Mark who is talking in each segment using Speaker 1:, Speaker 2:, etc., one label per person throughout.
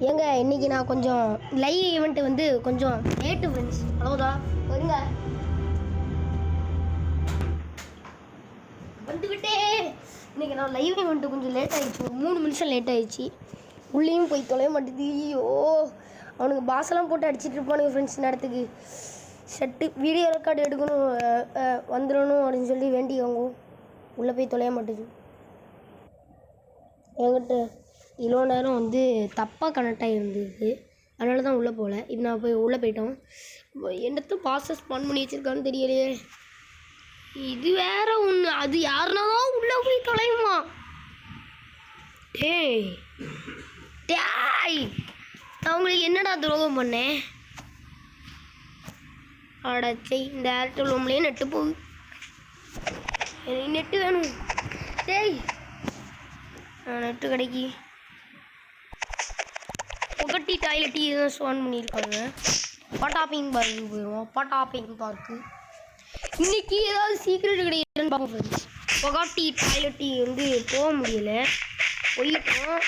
Speaker 1: ஏங்க இன்னைக்கு நான் கொஞ்சம் லைவ் ஈவெண்ட் வந்து கொஞ்சம் லேட்டு ஃப்ரெண்ட்ஸ். அவ்வளோதான் வருங்க வந்துக்கிட்டே. இன்னைக்கு நான் லைவ் ஈவெண்ட்டு கொஞ்சம் லேட் ஆகிடுச்சு, ஒரு 3 நிமிஷம் லேட் ஆகிடுச்சு. உள்ளேயும் போய் தொலைய மாட்டேது. ஐயோ அவனுக்கு பாசெல்லாம் போட்டு அடிச்சிட்டு இருப்பானுங்க ஃப்ரெண்ட்ஸ். நேரத்துக்கு ஷட்டு வீடியோ ரெக்கார்டு எடுக்கணும் வந்துடணும் அப்படின்னு சொல்லி வேண்டிக்கோங்க. உள்ளே போய் தொலைய மாட்டேது. என்கிட்ட இவ்வளோ நேரம் வந்து தப்பாக கனெக்ட் ஆகிருந்தது, அதனால தான் உள்ளே போகல. இப்போ நான் போய் உள்ளே போயிட்டோம். என்னத்தை பாசஸ் ஸ்பான் பண்ணி வச்சுருக்கான்னு தெரியலையே. இது வேற ஒன்று, அது யாருனா தான் உள்ளே போய் தொலையுமா? டேய் டேய் நான் உங்களுக்கு என்னடா துரோகம் பண்ணேன்? அடச்சை, இந்த ஏர்டெல் உண்மையிலே நெட்டு போகுது. எனக்கு நெட்டு வேணும். டேய் நெட்டு கிடைக்கி புகட்டி டாய்லெட் தான் ஸ்வான் பண்ணியிருக்காங்க. பட்டாப்பிங் பார்க்கு போயிடுவோம். பட்டாப்பிங் பார்க்கு இன்னைக்கு ஏதாவது சீக்கிரம் கிடையாதுன்னு பார்ப்போம் ஃப்ரெண்ட்ஸ். புகாட்டி டாய்லெட்டி வந்து போக முடியலை, போயிட்டோம்.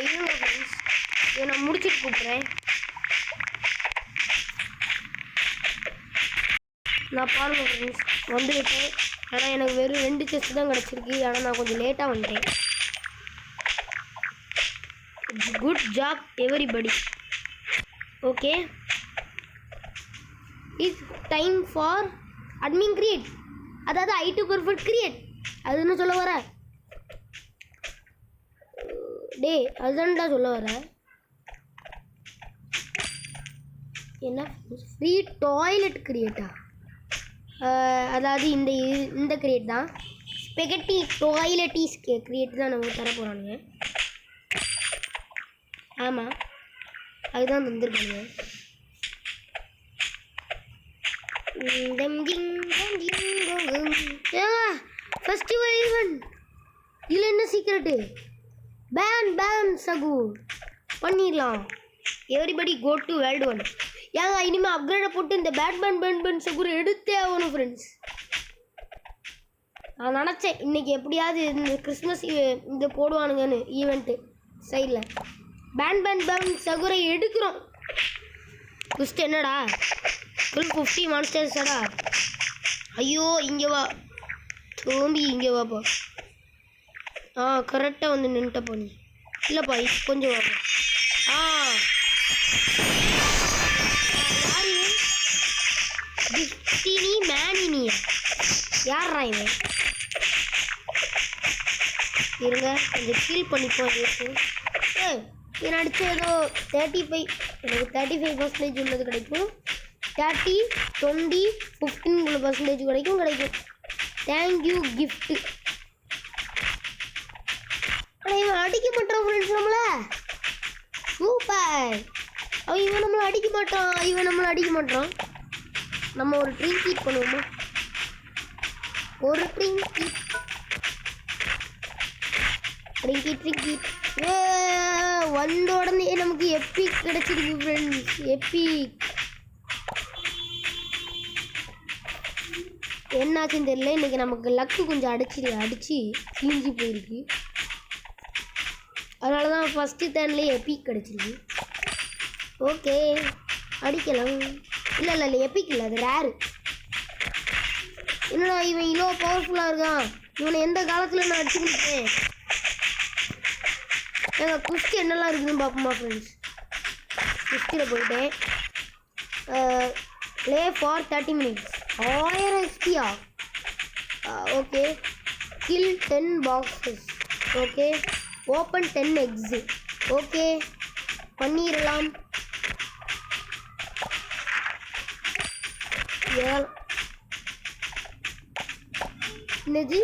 Speaker 1: இருங்க ஃப்ரெண்ட்ஸ், இதை நான் முடிச்சுட்டு கூப்பிட்றேன். நான் பாருங்கள் ஃப்ரெண்ட்ஸ் வந்துக்கிட்டேன். ஆனால் எனக்கு வெறும் 2 செஸ்ட் தான் கிடச்சிருக்கு. ஆனால் நான் கொஞ்சம் லேட்டாக வந்துட்டேன். Good job everybody. Okay, it's time for admin create, அதாவது I2 பர்ஃபெக்ட் கிரியேட். அது என்ன சொல்ல வர? டே அதுதான்டா சொல்ல வர. என்ன ஃப்ரீ டாய்லெட் கிரியேட்டா? அதாவது இந்த கிரியேட் தான், ஸ்பெகட்டி டாய்லெட்டிஸ் கிரியேட் தான் நமக்கு தர போகிறானுங்க. ஆமாம், அதுதான் தந்துருக்காங்க. ஃபெஸ்டிவல் ஈவெண்ட் இதில் என்ன சீக்ரெட்டு? பேன் சகூர் பண்ணிடலாம். Everybody go to world 1. ஏங்க இனிமேல் அப்கிரேடை போட்டு இந்த பேன் சகூர் எடுத்தே ஆகணும் ஃப்ரெண்ட்ஸ். நான் நினச்சேன் இன்றைக்கி எப்படியாவது இந்த கிறிஸ்மஸ் இந்த போடுவானுங்கன்னு ஈவெண்ட்டு சைடில். பேன் சகுரை எடுக்கிறோம். குஸ்ட் என்னடா ஃபுல் 50 மான்ஸ்டர்ஸடா. ஐயோ இங்கே வா தோம்பி, இங்கே வாப்பா. கரெக்டாக வந்து நின்ட்டப்பா நீ. இல்லைப்பா கொஞ்சம் வாப்பா. யாரு டிஸ்டினி மேனினியா? யாரா இவன்? இருங்க கொஞ்சம் ஃபீல் பண்ணிப்போம். இவன் அடித்த ஏதோ 35, எனக்கு 35% உள்ளது கிடைக்கும். 30, 20, 15% கிடைக்கும். Thank you gift. ஆனால் இவன் அடிக்க மாட்டான் ஃப்ரெண்ட்ஸ் நம்மளை. சூப்பர். இவன் நம்மளை அடிக்க மாட்டான். நம்ம ஒரு ட்ரிங்க் கீட் பண்ணுவோமா? ஒரு ட்ரிங்க் கீட். வந்த உடனே நமக்கு எப்பிக் கிடைச்சிருக்கு ஃப்ரெண்ட்ஸ். எப்பிக் என்னாச்சுன்னு தெரியல. இன்றைக்கி நமக்கு லக்கு கொஞ்சம் அடிச்சு கிழிஞ்சி போயிருக்கு. அதனால தான் ஃபஸ்ட்டு டர்ன்லேயே எப்பிக் கிடச்சிருக்கு. ஓகே அடிக்கலாம். இல்லை எப்பிக் இல்லை, அது ரேரு. என்னடா இவன் இவ்வளோ பவர்ஃபுல்லாக இருக்கான். இவனை எந்த காலத்தில் நான் அடிச்சு கொடுத்தேன்? எங்கள் குஸ்தி என்னெல்லாம் இருக்குதுன்னு பார்ப்போமா ஃப்ரெண்ட்ஸ். குஸ்தியில் போயிட்டேன். Play for 30 minutes. 1000 XP-யா? Okay. Kill 10 boxes. Okay. Open 10 eggs. Okay பண்ணிடலாம். என்னது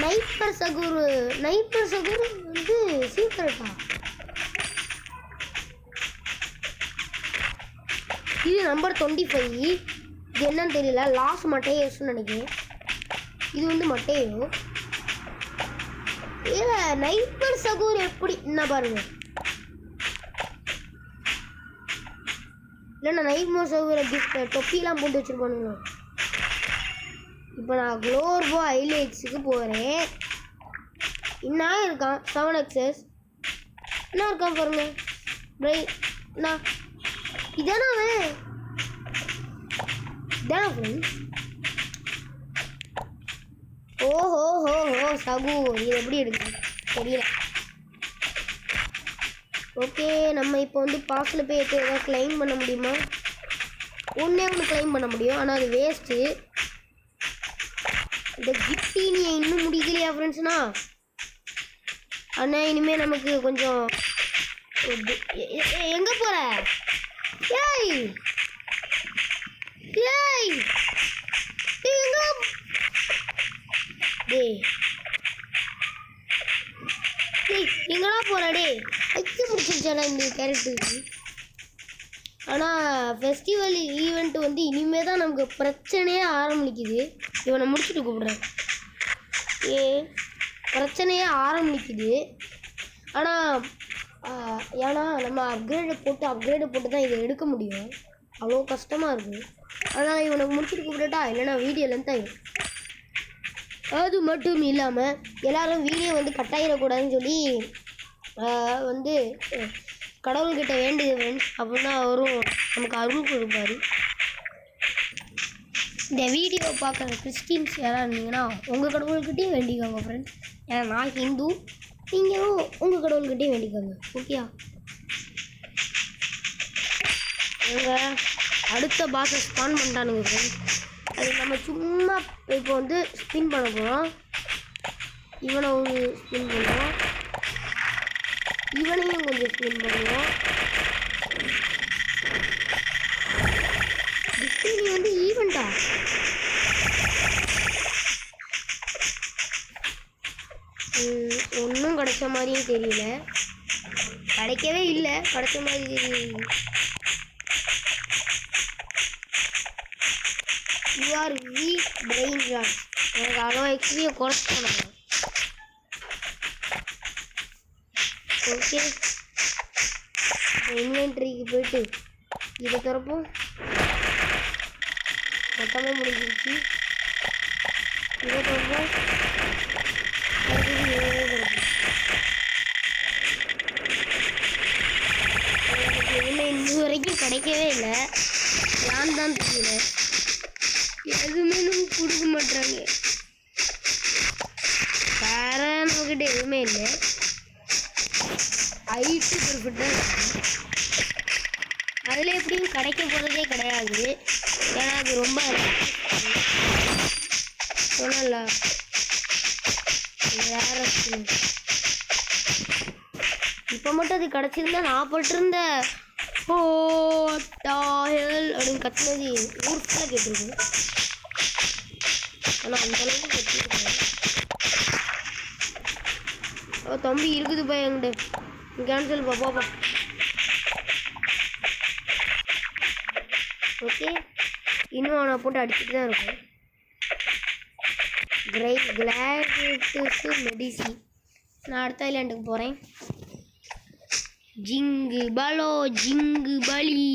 Speaker 1: நைப்பர் சகுரு வந்து சீக்கிரட்டா? இது நம்பர் 25. இது என்னன்னு தெரியல. லாஸ்ட் மட்டேயோஸ்ன்னு நினைக்கிறேன். இது வந்து மட்டேயோ. இல்லை நைப்பர் சகுர் எப்படி என்ன பாருங்க. இல்லைண்ணா நைப்பர் சகுரை கிஃப்ட் தொப்பிலாம் போட்டு வச்சுருப்பானுங்களா. இப்போ நான் க்ளோர்போ ஹைலைட்ஸுக்கு போகிறேன். என்ன இருக்கான் 7 XS என்ன இருக்கான் பாருங்க பிரை நான் இதானா அவன் இதானா ஃப்ரெண்ட்ஸ் ஓஹோ ஹோ ஹோ சகு இது எப்படி இருக்கு தெரியல ஓகே நம்ம இப்போ வந்து பாஸில் போய் ஏதாவது கிளைம் பண்ண முடியுமா ஒன்றே கிளைம் பண்ண முடியும் ஆனால் அது வேஸ்ட்டு இந்த கிட்டினியை இன்னும் முடிக்கலையா ஃப்ரெண்ட்ஸ்னா ஆனால் இனிமேல் நமக்கு கொஞ்சம் எங்கே போகிற ஏய் ஏய் எங்க டேய் டேய் எங்கடா போற டேய் அச்சு முடிச்சிருச்சாடா இந்த கேரக்டருக்கு ஆனால் ஃபெஸ்டிவல் ஈவெண்ட் வந்து இனிமே தான் நமக்கு பிரச்சனையே ஆரம்பிக்குது இவனை முடிச்சுட்டு கூப்பிடுறேன் பிரச்சனையே ஆரம்பிக்குது ஆனால் ஏன்னா நம்ம அப்கிரேடு போட்டு தான் இதை எடுக்க முடியும் அவ்வளோ கஷ்டமாக இருக்குது ஆனால் இவனுக்கு முடிச்சுட்டு கூப்பிட்டுட்டா இல்லைன்னா வீடியோ லென்த் ஆகிடும் அது மட்டும் இல்லாமல் எல்லோரும் வீடியோ வந்து கட்டாயிடக்கூடாதுன்னு சொல்லி வந்து கடவுள்கிட்ட வேண்டியது ஃப்ரெண்ட்ஸ் அப்படின்னா அவரும் நமக்கு அருள் கொடுப்பார் இந்த வீடியோ பார்க்குற கிறிஸ்டின்ஸ் யாராக இருந்தீங்கன்னா உங்கள் கடவுள்கிட்டையும் வேண்டிக்கோங்க ஃப்ரெண்ட்ஸ் ஏன்னா நான் ஹிந்து நீங்களும் உங்கள் கடவுள்கிட்டையும் வேண்டிக்கோங்க ஓகேயா எங்கள் அடுத்த பாஸை ஸ்பான் பண்ணிட்டானுங்க ஃப்ரெண்ட்ஸ் அது நம்ம சும்மா இப்போ வந்து ஸ்பின் பண்ண போகிறோம் இவனை ஒரு ஸ்பின் பண்ணுவோம் இவனையும் கொஞ்சம் ஸ்பின் பண்ணுவோம் டிஸ்பிளே வந்து ஈவெண்ட்டா ஒன்றும் கிடைச்ச மாதிரியும் தெரியல கிடைக்கவே இல்லை கிடைச்ச மாதிரி தெரியல you are weak brain rot எனக்கு அவ்வளோ எக்ஸ்பியை குறைச்சி பண்ணணும் ஓகே இன்வென்ட்ரிக்கு போயிட்டு இதை திறப்போம் மொத்தமாக முடிஞ்சிருச்சு இதை திறப்போம் எதுவுமே இன்னும் வரைக்கும் கிடைக்கவே இல்லை ஏன் தான் தெரியல எதுவுமே நமக்கு கொடுக்க மாட்டாங்க வேற நம்மக்கிட்ட எதுவுமே இல்லை ஐட்டு பெர்ஃபெக்டாக இருக்கு அதில் எப்படியும் கிடைக்க போகிறதே கிடையாது ஏன்னா அது ரொம்ப சொன்னல வேற இப்போ மட்டும் அது கிடச்சிருந்தா நான் போட்டிருந்த ஓ டாயல் அப்படின்னு கத்துனது ஊர் ஃபுல்லாக கேட்டிருக்கு ஆனால் அந்தளவுக்கு கற்றுக்கிட்டேன் தம்பி இருக்குதுப்பா என்கிட்ட கேன்சல் பாப்பா ஓகே இன்னும் அவனை போட்டு அடிச்சுட்டு தான் இருக்கும் கிளாடியேட்டர்ஸு மெடிசி நான் அடுத்த ஐலாண்டுக்கு போகிறேன் ஜிங்கு பலோ ஜிங்கு பலி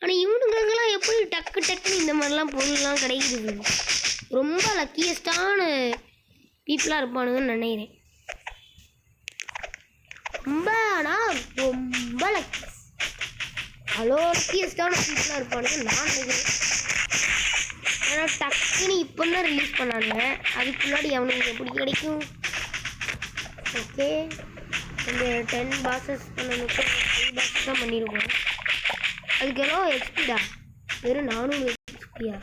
Speaker 1: ஆனால் இவனுங்களுக்கெல்லாம் எப்படி டக்குன்னு இந்த மாதிரிலாம் பொருள்லாம் கிடைக்குது ரொம்ப லக்கியஸ்டான பீப்புளாக இருப்பானுங்கன்னு நினைக்கிறேன் ரொம்ப லக்கி அவ்வளோ லக்கியஸ்டான பீப்புளாக இருப்பானுங்க நான் நினைக்கிறேன் ஏன்னா டக்குன்னு இப்போ தான் ரிலீஸ் பண்ணானுங்க அதுக்கு முன்னாடி அவனுக்கு எப்படி கிடைக்கும் ஓகே இந்த 10 பாக்ஸஸ் பண்ணனுக்கு 5 பாக்ஸஸ் தான் பண்ணியிருக்கோம் அதுக்கு எவ்வளோ எக்ஸ்பிடா வெறும் 400 எக்ஸ்பியா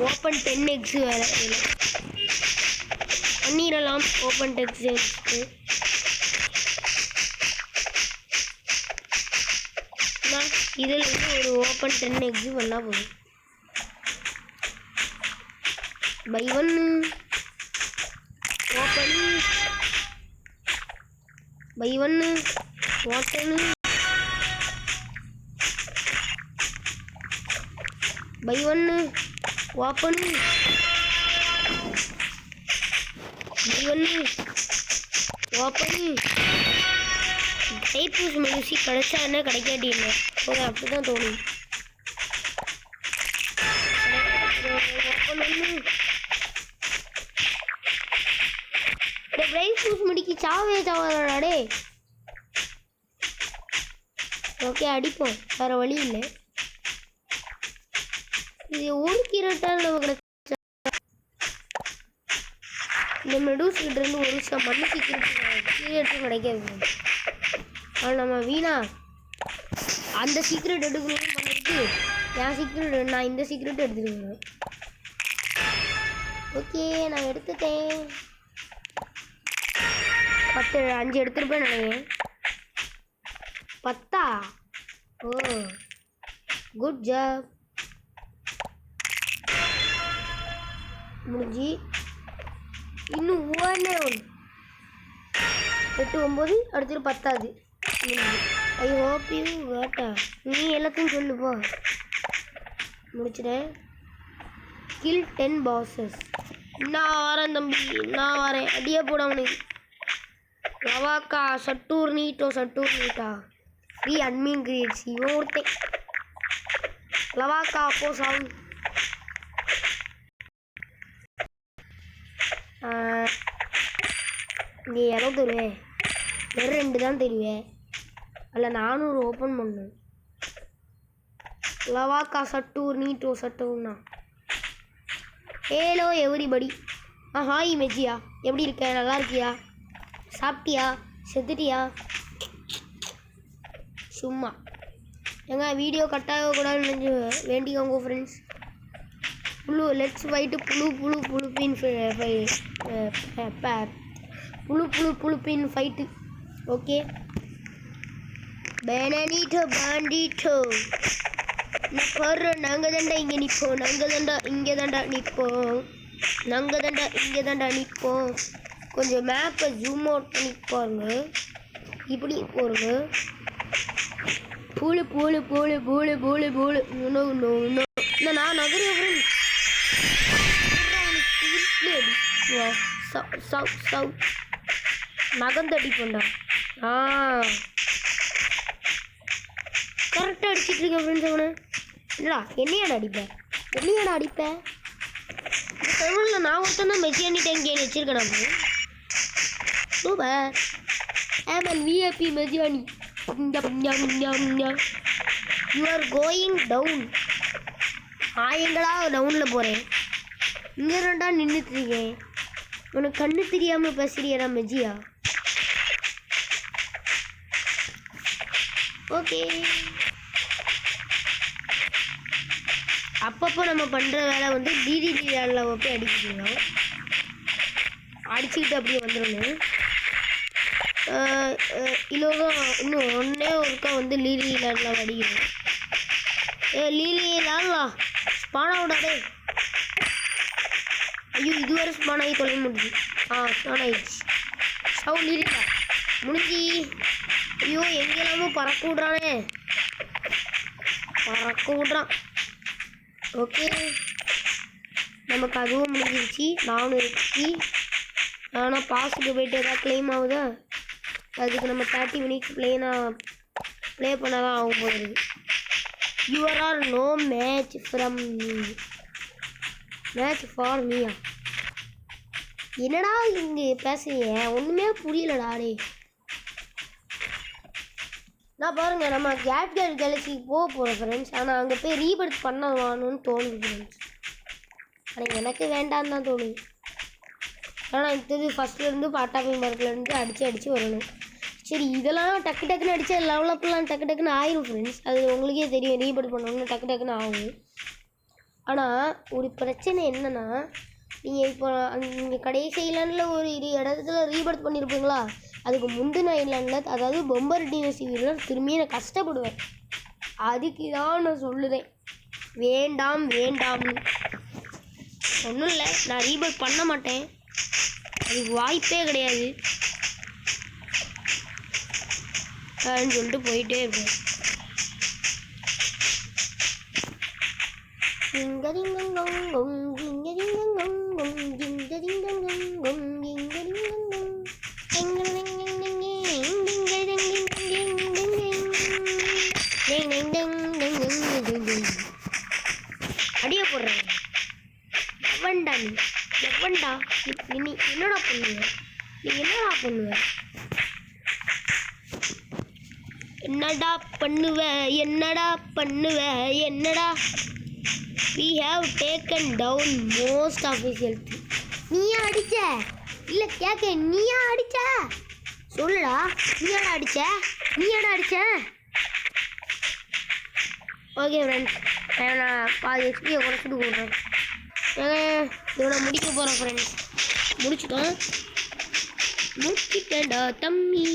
Speaker 1: ஓப்பன் 10 எக்ஸ் வேறு பண்ணிடலாம் ஓப்பன் 10 எக்ஸ்க்கு இதில் வந்து ஒரு ஓப்பன் 10 எக்ஸு பண்ணால் போதும் பை ஒன் ஓப்பன் பை ஒன்று ஓட்டனு பை ஒன்று ஓப்பனு பை ஒன்று ஓப்பனு டைப்பூஸ் மியூசிக் கிடைச்சா என்ன கிடைக்காட்டி இல்லை ஒரு அப்படி தான் தோணும் ஓப்பன் ஒன்று ப்ரைஸ் பூஸ் முடிக்கு சாவே சாவாதடா டே. ஓகே அடிப்போம், வேற வழி இல்லை. இது ஒரு கீரட்டால் நம்ம கிடைச்ச இந்த மெடூஸ் கிட்ட இருந்து ஒரு மண்ணு சீக்கிரட்டும் கிடைக்காது. ஆனால் நம்ம வீணா அந்த சீக்ரெட் எடுக்கணும்னு பண்ணிட்டு என் சீக்ரெட் நான் இந்த சீக்ரெட் எடுத்துருக்கேன். ஓகே நான் எடுத்துட்டேன். 5 எடுத்துருப்பேன் நினைக்கிறேன். 10. Oh good job. முடிஞ்சு இன்னும் 1 8 9 அடுத்து 10. ஐ ஹோப் யூ வேட்டா. நீ எல்லாத்தையும் சொல்லுப்பா. முடிச்சிட்டேன். Kill 10 bosses. நான் வரேன் தம்பி, நான் வரேன். அடியே போட அவனுக்கு. லவாக்கா சட்டூர் நீட்டா ஃப்ரீ அட்மின் கிரியேட்ஸ். இவன் ஒருத்தன் லவாக்கா போ சாங். நீ எவ்வளோ தருவேன்? வெறும் 2 தான் தருவேன். அல்ல 400 ஓப்பன் பண்ணு. லவாக்கா சட்டூர்னா ஹேலோ எவ்ரிபடி. ஹாய் மெஜியா, எப்படி இருக்க? நல்லா இருக்கியா? சாப்பிட்டியா? செத்துட்டியா? சும்மா எங்க வீடியோ கட்டாகக்கூடாதுன்னு வேண்டிக்கோங்க ஃப்ரெண்ட்ஸ். லெட்ஸ் ஃபைட்டு புழுப்பின் ஃபைட்டு. ஓகே பேனீட்டோ பாண்டிட்டோ பாரு. நாங்கள் தாண்டா இங்கே நிற்போம். இங்கே தாண்டா நிற்போம். கொஞ்சம் மேப்பை ஜூம் அவுட் பண்ணி பாருங்க. இப்படி போருங்க. பூளு நான் நகருவேன். நகந்தடி பண்ணா கரெக்டாக அடிச்சிட்டு இருக்கேன் ஃப்ரெண்ட்ஸ். அவனை இல்லைடா என்னையாடா அடிப்பேன். இந்த தமிழில் நான் ஒருத்தன் தான் மெஜியானி டேங்க் கேன் வச்சிருக்கேன். அப்போ சூப்பர். ஆமன் விஐபி மெஜியானி. You are going down. எங்கடா டவுனில் போகிறேன்? இங்கே ரெண்டா நின்றுட்டுருக்கேன். உனக்கு கண்ணு தெரியாமல் பேசுறியடா மெஜியா. ஓகே அப்பப்போ நம்ம பண்ணுற வேலை வந்து டிடிடி வேலை போய் அடிச்சுக்கலாம். அடிச்சுக்கிட்டு அப்படியே வந்துடணும். இல்லைதான் இன்னும் ஒருக்கா வந்து லீலி லேண்டில் அடிக்கணும். லீலி லேண்ட்லா ஸ்பான் அவுடாடே. ஐயோ இதுவரை ஸ்பான் ஆகி தொலை முடிஞ்சு. ஸ்பான் ஆகிடுச்சு. லீலிடா முடிஞ்சு. ஐயோ எங்கெல்லாமோ பறக்க விட்றான். ஓகே நமக்கு அதுவும் முடிஞ்சிருச்சு. நானும் இருக்கு. ஆனால் பாஸுக்கு போய்ட்டு எதாவது கிளைம் ஆகுதா? அதுக்கு நம்ம 30 minutes ப்ளே பண்ண தான் ஆகும் போகுது. You're are no match for மீயா. என்னடா இங்கே பேசுறீங்க? ஒன்றுமே புரியலடா டே. நான் பாருங்க நம்ம கேலக்சிக்கு போக போகிறோம் ஃப்ரெண்ட்ஸ். ஆனால் அங்கே போய் ரீபர்த் பண்ணவானுன்னு தோணுது ஃப்ரெண்ட்ஸ். ஆனால் எனக்கு வேண்டான்னு தான் தோணுது. ஆனால் இது ஃபஸ்ட்லேருந்து பாட்டாப்பிங் பார்க்லேருந்து அடித்து வரணும். சரி இதெல்லாம் டக்குன்னு அடித்தா லெவலப்லாம் டக்குன்னு ஆயிரும் ஃப்ரெண்ட்ஸ். அது உங்களுக்கே தெரியும். ரீபர்த் பண்ணணும்னு டக்குன்னு ஆகும். ஆனால் ஒரு பிரச்சனை என்னென்னா, நீங்கள் இப்போ நீங்கள் கடைசி ஐலாண்டில் ஒரு இடத்துல ரீபர்த் பண்ணியிருப்பீங்களா? அதுக்கு முந்தின ஐலாண்டில், அதாவது பொம்பர் டிஎஸ்சி வீரர் திரும்பியும் நான் கஷ்டப்படுவேன். அதுக்கு தான் நான் சொல்லுறேன் வேண்டாம்னு. ஒன்றும் இல்லை, நான் ரீபர்த் பண்ண மாட்டேன். அதுக்கு வாய்ப்பே கிடையாது அப்படின்னு சொல்லிட்டு போயிட்டே இருப்பேன். அடியே போடுறேன். எவன்டா நீ என்னடா பண்ணுவ? நீ என்னடா பண்ணுவ என்னடா பண்ணுவ என்னடா பண்ணுவ என்னடா we have taken down most of his health. நீயா அடிச்ச இல்ல கேக்க நீயா அடிச்ச சொல்லுடா நீயாடா அடிச்ச ஓகே ஃப்ரெண்ட்ஸ் நான் பாதி எக்ஸ்பியை குறைச்சிட்டு போடுறேன் இதோட முடிக்க போகிறேன் ஃப்ரெண்ட்ஸ் முடிச்சிட்டேன்டா தம்பி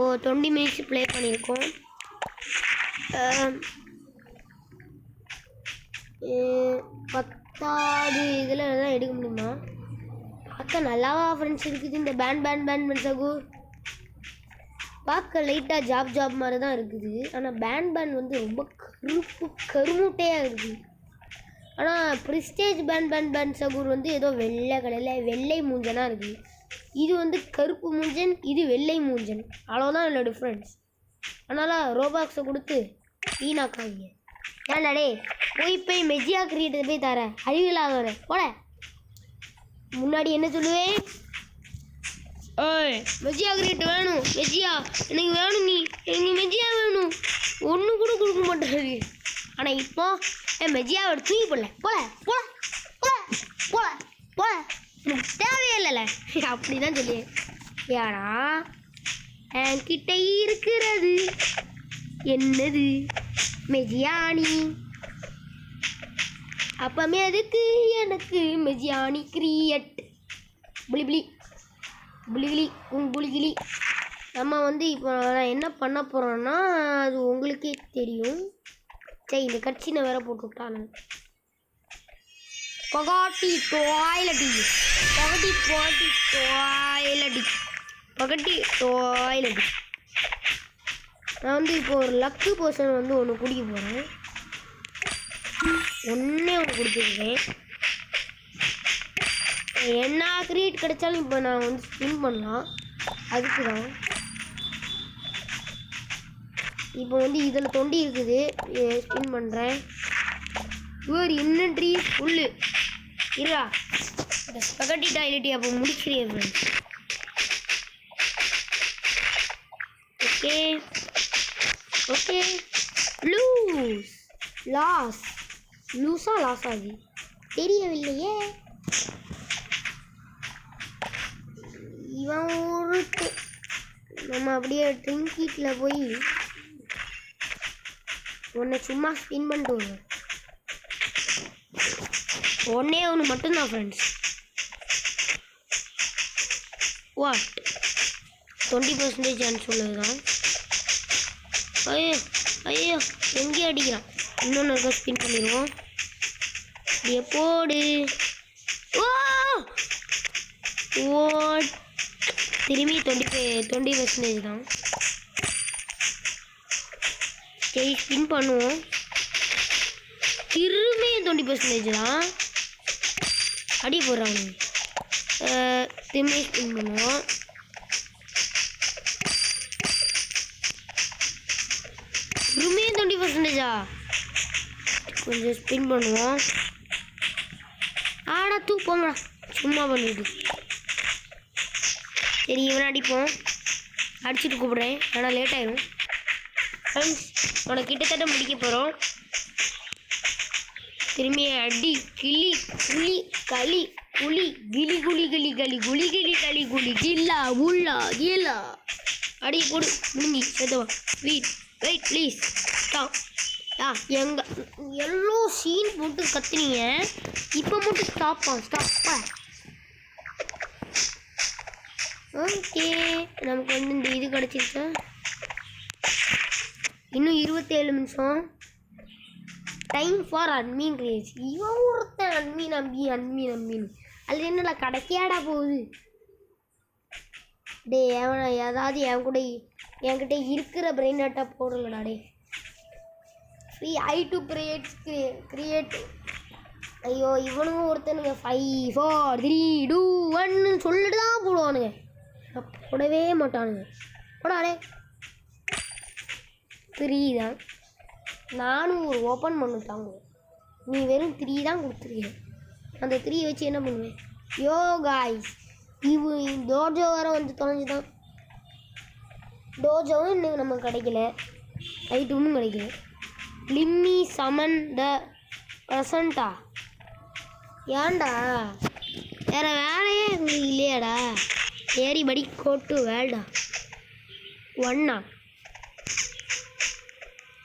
Speaker 1: 20 மினிட்ஸ் ப்ளே பண்ணியிருக்கோம் 10வது இதில் தான் எடுக்க முடியுமா அக்கா நல்லாவா ஃப்ரெண்ட்ஸ் இருக்குது இந்த பேன் சகு பார்க்க லைட்டாக ஜாப் மாதிரி தான் இருக்குது ஆனால் பேன் வந்து ரொம்ப கருமுட்டையாக இருக்குது ஆனால் ப்ரிஸ்டேஜ் பேன் சகூர் வந்து ஏதோ வெள்ளை மூஞ்சனாக இருக்குது இது வந்து கருப்பு மூஞ்சன் இது வெள்ளை மூஞ்சன் அவ்வளோதான் இல்லை டிஃப்ரென்ஸ் அதனால் ரோபாக்ஸை கொடுத்து வீணாக்காதீங்க ஏன்டாடே போய் மெஜியா கிரியேட்டர் போய் தர அறிவில்லாதவரை போல முன்னாடி என்ன சொல்லுவேன் மெஜியா கிரியேட்டர் வேணும் மெஜியா எனக்கு வேணும் எனக்கு மெஜியா வேணும் ஒன்று கூட கொடுக்க மாட்டாரு ஆனால் இப்போ மெஜியாவை தூக்கி போல எனக்கு தேவையே இல்லைல்ல அப்படி தான் சொல்லி ஏடா என்கிட்ட இருக்கிறது என்னது மெஜியானி அப்பமே அதுக்கு எனக்கு மெஜியானி கிரியேட் புலிகிளி நம்ம வந்து இப்போ நான் என்ன பண்ண போகிறோன்னா அது உங்களுக்கே தெரியும் சரி இந்த கட்சினை வேற போட்டுவிட்டானு பகாட்டி டாய்லெட்டி நான் வந்து இப்போ ஒரு லக்கு பர்சன் வந்து ஒன்று குடிக்க போகிறேன் ஒன்றே ஒன்று கொடுத்துருக்கேன் என்ன கிரியேட் கிடைச்சாலும் இப்போ நான் வந்து ஸ்பின் பண்ணலாம் அதுக்கு தான் இப்போ வந்து இதில் தொண்டி இருக்குது ஸ்பின் பண்ணுறேன் இவர் இன்னன்றி ஃபுல்லு இருடா இந்த ஸ்பெகட்டி டாய்லெட்டி அப்போ முடிக்கிறேன் ஃப்ரெண்ட்ஸ் ஓகே லூஸா ஆகி தெரியவில்லையே இவன் ஒருத்து நம்ம அப்படியே ட்ரிங்கிட்டில் போய் ஒன்றை சும்மா ஸ்பின் பண்ணிட்டு வருவோம் ஒன்றே ஒன்று மட்டும்தான் ஃப்ரெண்ட்ஸ் வாட் 20% சான்ஸ் உள்ளது தான் ஐயோ எங்கேயும் அடிக்கிறான் இன்னொன்று இருக்க ஸ்பின் பண்ணிடுவோம் எப்போடு திரும்பி 20% தான் சரி ஸ்பின் பண்ணுவோம் திரும்பியும் 20% தான் அடி போடுறாங்க திரும்பி ஸ்பின் பண்ணுவோம் திரும்பியும் 20%ஆ கொஞ்சம் ஸ்பின் பண்ணுவோம் ஆடா தூப்போங்களா சும்மா பண்ணிட்டு சரி இவனை அடிப்போம் அடிச்சுட்டு கூப்பிட்றேன் ஆனால் லேட் ஆயிடும் ஃப்ரெண்ட்ஸ் உனக்கு கிட்டத்தட்ட முடிக்க போகிறோம் திரும்பி அடி கிளி குளி களி குளி கிளி குளி கிளி களி குளி கிளி களி குளி கில்லா உள்ளா கீழா அடி போடு முடிஞ்சி செத்தவா வெயிட் ப்ளீஸ் எவ்வளோ சீன் போட்டு கத்துனீங்க இப்போ மட்டும் ஸ்டாப்பா ஓகே நமக்கு வந்து இந்த இது கிடச்சிருச்சா இன்னும் 27 நிமிஷம் டைம் ஃபார் அட்மின் கிரியேட் இவன் ஒருத்தன் அட்மின் அது என்னடா கடைசியாடா போகுது டே ஏதாவது என்கிட்ட இருக்கிற பிரெயின் டாட்டா போடலடா டே ஃப்ரீ ஐ டு கிரியேட் ஐயோ இவனுங்க ஒருத்தனுங்க 5 4 3 2 1 சொல்லிட்டு தான் போடுவானுங்க போடவே மாட்டானுங்க போடாடே 3 தான் நானும் ஒரு ஓப்பன் பண்ணிட்டாங்க நீ வெறும் 3 தான் கொடுத்துருக்கேன் அந்த 3 வச்சு என்ன பண்ணுவேன் யோ காய்ஸ் டோஜோ வேறு வந்து தொலைஞ்சுதான். டோஜோவும் இன்னும் நமக்கு கிடைக்கல, ஐட்டமும் கிடைக்கல. லிம்மி சமன் த ப்ரெசண்டா? ஏன்டா வேறு வேலையே எங்களுக்கு இல்லையாடா? ஏறி படி கோட்டு வேல்டா ஒன்னா.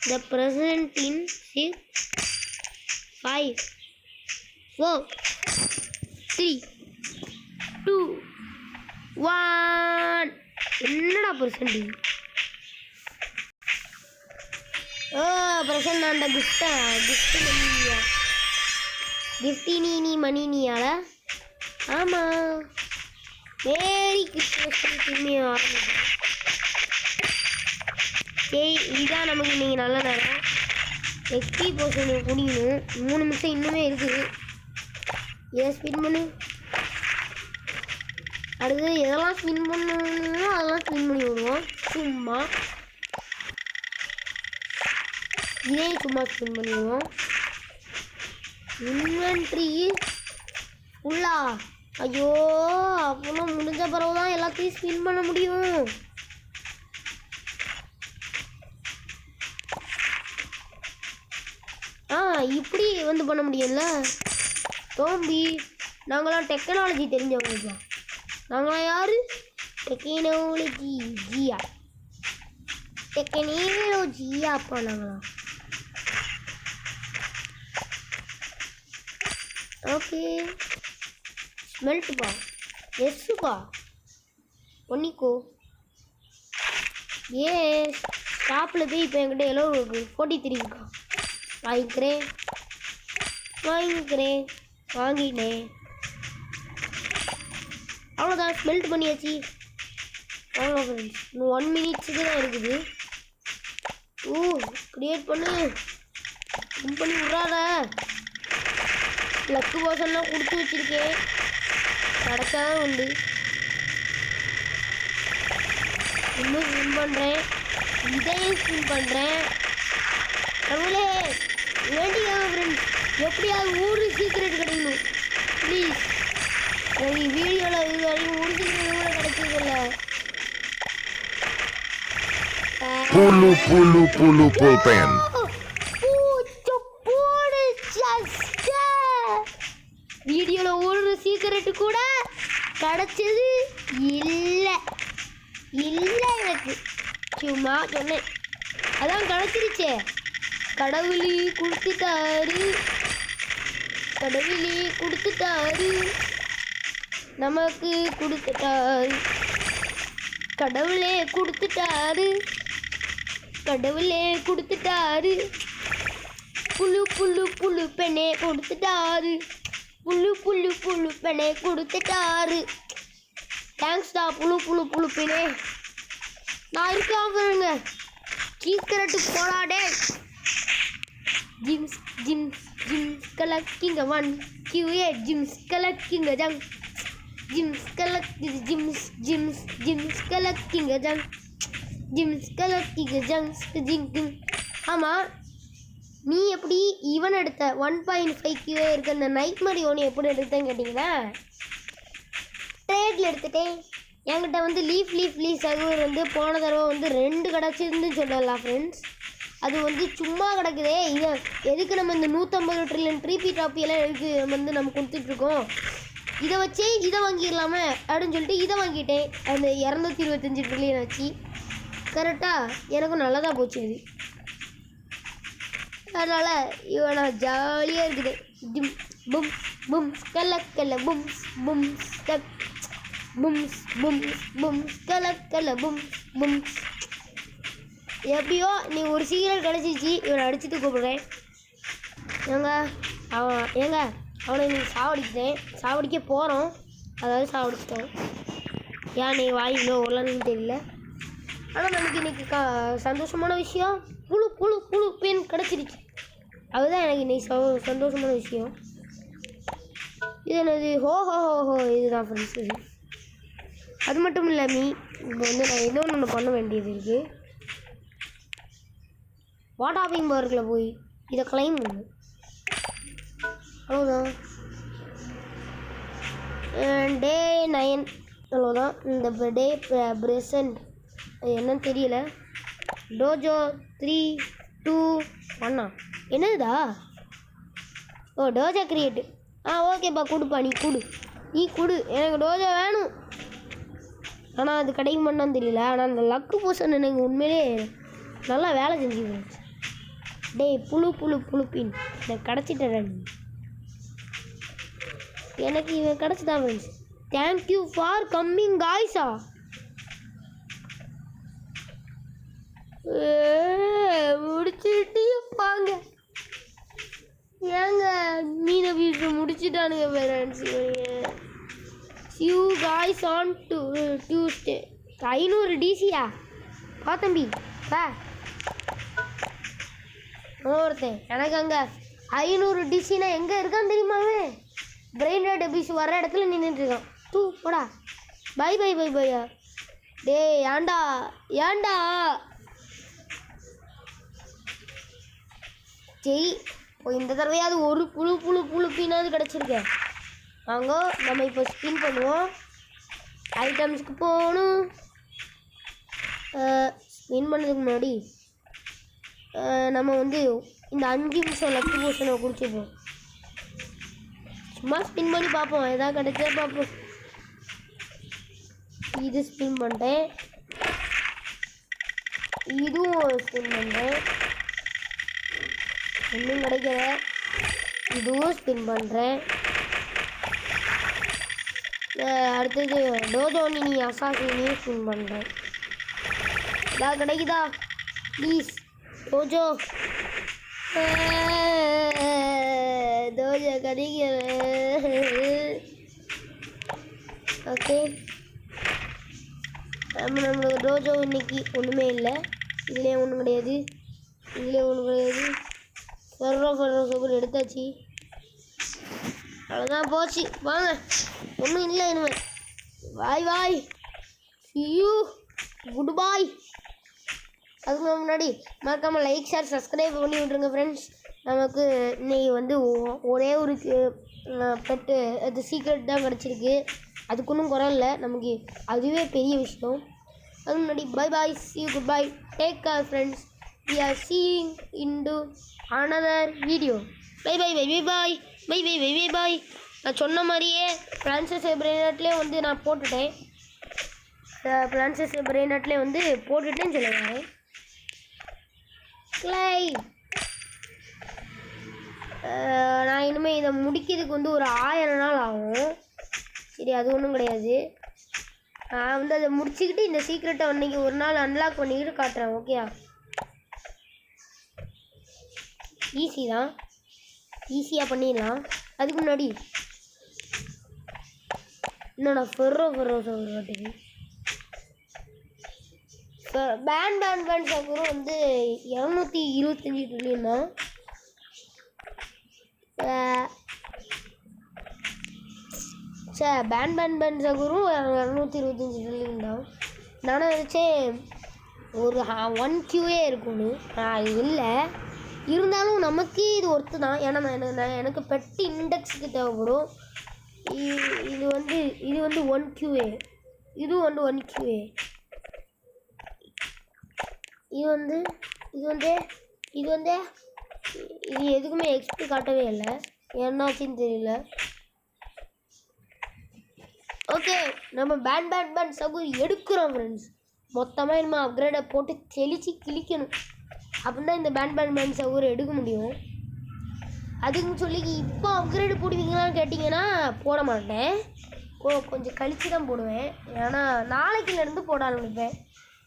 Speaker 1: The present in 6 5 4 3 2 1. என்னடா ப்ரெசன்ட்? ஓ ப்ரெசன்ட் ஆண்ட கிஃப்டா? கிஃப்ட் மணியா? கிஃப்டி நீ மணினியால? ஆமாம், மேரி கிறிஸ்மஸ் ஆரம்பிச்சு. ஏய் இதுதான் நமக்கு இன்றைக்கி நல்ல நேரம். எக்ஸ்பி போர்ஷன் குடிக்கணும். 3 நிமிஷம் இன்னுமே இருக்குது. ஸ்பின் பண்ணு. அடுத்து எதெல்லாம் ஸ்பின் பண்ணணுமோ அதெல்லாம் ஸ்பின் பண்ணி விடுவோம். சும்மா இதே சும்மா ஸ்பின் பண்ணிடுவோம். இன்வென்ட்ரி உள்ளா. ஐயோ, அப்போலாம் முடிஞ்ச பிறகு தான் எல்லாத்தையும் ஸ்பின் பண்ண முடியும். இப்படி வந்து பண்ண முடியும்ல தோம்பி. நாங்களாம் டெக்னாலஜி தெரிஞ்சவங்க. நாங்களாம் யாரு? டெக்னாலஜி ஜியா. டெக்னாலஜியாப்பா நாங்களாம். ஓகே ஸ்மெல்ட்டுப்பா. எஸ்ஸுப்பா பொன்னிக்கோ. ஏ ஷாப்பில் போய் இப்போ என்கிட்ட எவ்வளோ இருக்குது? 43 இருக்கா? வாங்கிக்கிறேன் வாங்கிட்டேன். அவ்வளோதான், ஸ்மெல்ட் பண்ணியாச்சு. வாங்க ஃப்ரெண்ட்ஸ், இன்னும் 1 மினிட்ஸுக்கு தான் இருக்குது. க்ரியேட் பண்ணி விட்றாத. லக்கு போஷன்லாம் கொடுத்து வச்சுருக்கேன், கிடச்சாதான் உண்டு. இன்னும் ஸ்பின் பண்ணுறேன், இதையும் ஸ்பின் பண்ணுறேன். கடவுளே வேண்டிக்காங்க ஃப்ரெண்ட்ஸ், எப்படியாவது ஒரு சீக்ரெட் கிடைக்கணும் ப்ளீஸ். எனக்கு வீடியோவில் இது வரைக்கும் ஒரு சீக்ரெட் கூட கிடைச்சதில்ல. வீடியோவில் ஒரு சீக்ரெட்டு கூட கிடைச்சது இல்லை எனக்கு. சும்மா சொன்னேன், அதான் கிடைச்சிருச்சே. கடவுளே கொடுத்துட்டாரு, நமக்கு கொடுத்துட்டாரு. கடவுளே கொடுத்துட்டாரு. புழு பெண்ணே கொடுத்துட்டாரு. புழு பெண்ணே கொடுத்துட்டாரு. தேங்க்ஸ்டா புழு பெண்ணே. நான் இருக்கான் பாருங்க. சீக்கிரட்டு போடாடே. ஜிம்ஸ் கலக்கிங்க 1 Q8 ஜிம்ஸ் கலக்கிங்க ஜங். ஜிம்ஸ் கலக்கிங்க ஜங். ஆமாம், நீ எப்படி இவன் எடுத்த 1.5 QA இருக்க அந்த நைட் மாதிரி ஒன்று எப்படி எடுத்தேன்னு கேட்டிங்கன்னா, ட்ரேடில் எடுத்துட்டேன். என்கிட்ட வந்து லீஃப் சர்வர் வந்து போன தடவை வந்து 2 கிடச்சிருந்துன்னு சொல்லலாம் ஃப்ரெண்ட்ஸ். அது வந்து சும்மா கிடக்குதே. இதை எதுக்கு நம்ம இந்த 150 ட்ரில்லியன் ட்ரீபி டாப்பியெல்லாம் எதுக்கு நம்ம கொடுத்துட்ருக்கோம்? இதை வச்சே இதை வாங்கிடலாமே அப்படின்னு சொல்லிட்டு இதை வாங்கிட்டேன். அந்த 225 ட்ரில்லியன் வச்சு கரெக்டாக எனக்கும் நல்லதாக போச்சு அது. அதனால் இவனை ஜாலியாக இருக்குது. ஜிம் பும் கல்ல பும். எப்படியோ நீ ஒரு சீக்கிரம் கிடச்சிச்சு. இவனை அடிச்சுட்டு கூப்பிடுறேன். அவனை நீ சாவடிக்க போகிறோம். அதாவது சாவடிச்சிட்டோம். ஏன் நீ வாயிலோ வரலான்னு தெரியல. ஆனால் நமக்கு இன்றைக்கி சந்தோஷமான விஷயம், புழு பெண் கிடச்சிருச்சு. அதுதான் எனக்கு இன்றைக்கி சந்தோஷமான விஷயம். இது என்னது? ஹோ இதுதான் ஃப்ரெண்ட்ஸ். இது அது மட்டும் இல்லை, இப்போ வந்து நான் ஏதோ ஒன்று பண்ண வேண்டியது இருக்குது. வாட்டாப்பிங் பார்க்கில் போய் இதை கிளைம் பண்ணு. அவ்வளோதான். Day 9 அவ்வளோதான். இந்த டே ப்ரெசன்ட் என்னன்னு தெரியல. டோஜோ 3 2 1 என்னதுடா? ஓ டோஜோ கிரியேட்டு. ஓகேப்பா கொடுப்பா, நீ கொடு எனக்கு டோஜோ வேணும். ஆனால் அது கிடைக்குமான்னு தெரியல. ஆனால் அந்த லக்கு போஷன் எனக்கு உண்மையிலே நல்லா வேலை செஞ்சுது. டேய் புழுப்பின் எனக்கு கிடச்சிட்டேன். எனக்கு இவன் கிடச்சிதான் ஃப்ரெண்ட்ஸ். தேங்க்யூ ஃபார் கம்மிங் காய்ஸா. முடிச்சுட்டு வாங்க. ஏங்க மீனை வீட்டு முடிச்சுட்டானுங்க friends. You guys on Tuesday 500 டிசியா தம்பி பா ஒருத்தன் எனக்கு அங்கே 500 டிசினா எங்கே இருக்கான்னு தெரியுமாவே? பிரெயின் ரேட் எபிஸ் வர இடத்துல நின்றுட்டுருக்கான். போடா பையா. டேய் ஏண்டா சரி இந்த தடவையாவது ஒரு புழுப்பினாவது கிடச்சிருக்கேன். வாங்க நம்ம இப்போ ஸ்பின் பண்ணுவோம். ஐட்டம்ஸ்க்கு போகணும். ஸ்பின் பண்ணதுக்கு முன்னாடி நம்ம வந்து இந்த 5 நிமிஷம் லக்கு போஷனை குடிச்சிப்போம். சும்மா ஸ்பின் பண்ணி பார்ப்போம், எதாவது கிடைச்சா பார்ப்போம். இது ஸ்பின் பண்ணுறேன், இதுவும் ஸ்பின் பண்ணுறேன், ஒன்றும் கிடைக்கல. இதுவும் ஸ்பின் பண்ணுறேன். அடுத்தது டோஜோனி அசாசினியும் ஸ்பின் பண்ணுறேன். ஏதாவது கிடைக்குதா ப்ளீஸ் டோஜோ? டோஜோ கிடைக்கல. ஓகே நம்மளுக்கு டோஜோ இன்னைக்கு ஒன்றுமே இல்லை. இதுலேயே ஒன்றும் கிடையாது, சூப்பர் எடுத்தாச்சு. அவ்வளோதான் போச்சு. வாங்க ஒன்றும் இல்லை இனிமேல். பாய் யூ குட் பாய். அதுக்கு முன்னாடி மறக்காமல் லைக் ஷேர் சப்ஸ்கிரைப் பண்ணி விட்ருங்க ஃப்ரெண்ட்ஸ். நமக்கு இன்னைக்கு வந்து ஒரே ஒரு பெட்டு அது சீக்ரெட் தான் கிடச்சிருக்கு. அதுக்கு ஒன்றும் குறையில்லை, நமக்கு அதுவே பெரிய விஷயம். அதுக்கு முன்னாடி பாய் see you goodbye, take care friends, we are seeing into another video. bye. நான் சொன்ன மாதிரியே பிளான்சஸ் பிரெயினட்லேயே வந்து நான் போட்டுட்டேன். பிளான்சஸ் பிரெயினட்லேயே வந்து போட்டுட்டேன்னு சொல்லுவாங்க. நான் இனிமேல் இதை முடிக்கிறதுக்கு வந்து ஒரு 1000 நாள் ஆகும். சரி அது ஒன்றும் கிடையாது. நான் வந்து அதை முடிச்சுக்கிட்டு இந்த சீக்ரெட்டை அன்றைக்கி ஒரு நாள் அன்லாக் பண்ணிக்கிட்டு காட்டுறேன். ஓகேயா? ஈஸி தான், ஈஸியாக பண்ணிடலாம். அதுக்கு முன்னாடி என்னடா ஃபெர்ரோ சவுருக்கு பேன் சவுரும் வந்து 225 ட்ரில்லியன் தான். பேன் சகுரும் 225 ட்ரில்லியன் தான். நானும் நினச்சேன் ஒரு 1 QA இருக்கும்னு. அது இல்லை, இருந்தாலும் நமக்கே இது ஒர்த்து தான். ஏன்னா எனக்கு பெட்டு இண்டெக்ஸுக்கு தேவைப்படும். இது வந்து 1 QA, இது வந்து 1 QA. இது எதுக்குமே எக்ஸ்பி காட்டவே இல்லை, என்னாச்சுன்னு தெரியல. ஓகே நம்ம பேன் சகுர் எடுக்கிறோம் ஃப்ரெண்ட்ஸ். மொத்தமாக இனிமேல் அப்கிரேடை போட்டு கிழிக்கணும். அப்படின்னா இந்த பேன் சகுர் எடுக்க முடியும். அதுக்குன்னு சொல்லி இப்போ அப்கிரேடு போடுவீங்களான்னு கேட்டிங்கன்னா போட மாட்டேன். கொஞ்சம் கழித்து தான் போடுவேன். ஏன்னா நாளைக்குலேருந்து போட ஆரம்பிப்பேன்.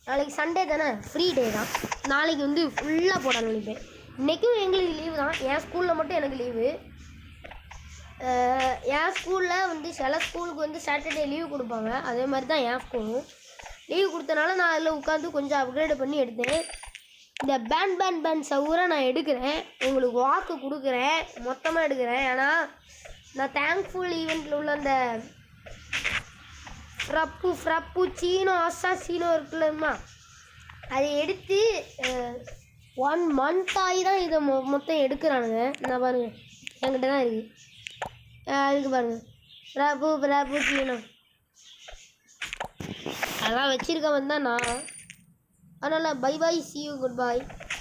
Speaker 1: நாளைக்கு சண்டே தானே, ஃப்ரீ டே தான். நாளைக்கு வந்து ஃபுல்லாக போட ஆரம்பிப்பேன். இன்றைக்கும் எங்களுக்கு லீவு தான். என் ஸ்கூலில் மட்டும் எனக்கு லீவு. என் ஸ்கூலில் வந்து சில ஸ்கூலுக்கு வந்து சாட்டர்டே லீவு கொடுப்பாங்க. அதே மாதிரி தான் என் ஸ்கூலும் லீவு கொடுத்தனால நான் அதில் உட்காந்து கொஞ்சம் அப்கிரேடு பண்ணி எடுத்தேன். இந்த பேன் சவுரை நான் எடுக்கிறேன், உங்களுக்கு வாக்கு கொடுக்குறேன், மொத்தமாக எடுக்கிறேன். ஏன்னா நான் தேங்க்ஃபுல் ஈவெண்ட்டில் உள்ள அந்த ஃப்ரப்பு சீனோ அசாசீனோ இருக்குல்லம்மா, அதை எடுத்து 1 month ஆகி தான் இதை மொத்தம் எடுக்கிறானுங்க. நான் பாருங்கள் என்கிட்ட தான் இருக்குது. அதுக்கு பாருங்கள் ஃப்ரப்பு சீனோ அதெல்லாம் வச்சிருக்கவன் தான் நான். அதனால் bye bye, see you, good bye,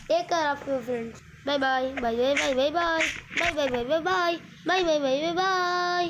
Speaker 1: take care of your friends. Bye bye, bye bye bye bye bye, bye bye bye bye bye, bye bye bye bye bye.